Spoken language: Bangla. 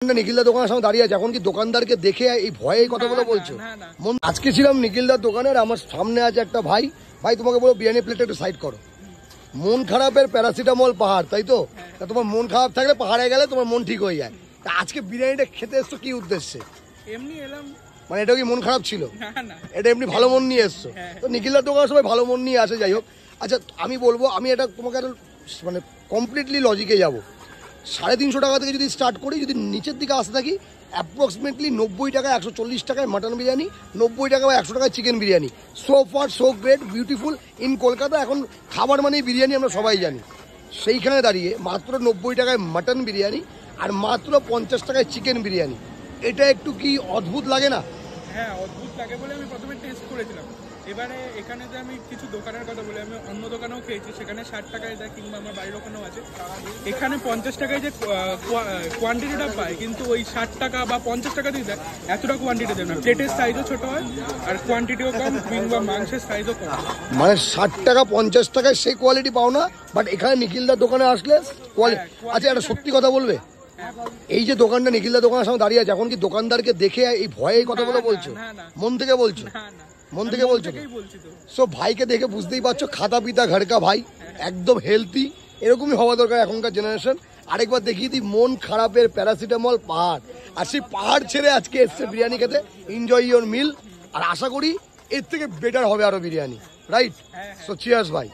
নিখিলদার দোকানের সামনে দাঁড়িয়ে আছে, এখন কি দোকানদারকে দেখে এই ভয়ে এই কথাগুলো বলছো? আজকে ছিলাম নিখিলদার দোকানের, আমার সামনে আছে একটা ভাই, ভাই তোমাকে বলো বিরিয়ানি প্লেটটা একটু সাইড করো। মন খারাপের প্যারাসিটামল পাহাড়, তাই তো? তোমার মন খারাপ থাকলে পাহাড়ে গেলে তোমার মন ঠিক হয়ে যায়। তা আজকে বিরিয়ানিটা খেতে এসছো কি উদ্দেশ্যে? এমনি এলাম। মানে এটা কি মন খারাপ ছিল? না, এটা এমনি ভালো মন নিয়ে এসছো? তো নিখিলদার দোকানের সবাই ভালো মন নিয়ে আসে, যাই হোক। আচ্ছা আমি বলবো, আমি এটা তোমাকে মানে কমপ্লিটলি লজিকে যাবো। 350 টাকা থেকে যদি স্টার্ট করি, যদি নিচের দিকে আসতে থাকি, অ্যাপ্রক্সিমেটলি 90 টাকা 140 টাকায় মাটন বিরিয়ানি, 90 টাকা বা 100 টাকায় chicken biryani. So far so great, beautiful in Kolkata. এখন খাবার মানেই বিরিয়ানি, আমরা সবাই জানি। সেইখানে দাঁড়িয়ে মাত্র 90 টাকায় মাটন বিরিয়ানি আর মাত্র 50 টাকায় চিকেন বিরিয়ানি, এটা একটু কি অদ্ভুত লাগে না? হ্যাঁ, অদ্ভুত লাগে বলে আমি প্রথমে টেস্ট করেছিলাম। এবারে এখানে যে আমি কিছু দোকানের কথা বলি, আমি অন্য দোকানেও খেয়েছি, সেখানে 60 টাকায় দেয়, কিংবা আমার বাড়ির ওখানেও আছে। এখানে 50 টাকায় যে কোয়ান্টিটিটা পায়, কিন্তু ওই 60 টাকা বা 50 টাকা দিয়ে দেয়, এতটা কোয়ান্টিটি দেয় না। প্লেটের সাইজও ছোট হয় আর কোয়ান্টিটিও কম, কিংবা মাংসের সাইজও কম। মানে 60 টাকা 50 টাকায় সেই কোয়ালিটি পাও না, বাট এখানে নিখিলদার দোকানে আসলে কোয়ালিটি। আচ্ছা একটা সত্যি কথা বলবে, এই যে দোকানটা নিখিলদার দোকানের সামনে দাঁড়িয়ে আছে, এখন কি দোকানদারকে দেখে এই ভয়ে এই কথাগুলো বলছো? মন থেকে বলছো? মন থেকে বলছো? সো ভাইকে দেখে বুঝতেই পারছো, খাতা পিতা ঘরকা ভাই, একদম হেলদি, এরকমই হওয়া দরকার এখনকার জেনারেশন। আরেকবার দেখিয়ে দিই, মন খারাপের প্যারাসিটামল পাহাড়, আর সেই পাহাড় ছেড়ে আজকে এসছে বিরিয়ানি খেতে। এনজয় ইওর মিল, আর আশা করি এর থেকে বেটার হবে আরো বিরিয়ানি, রাইট? সো চিয়ার্স ভাই।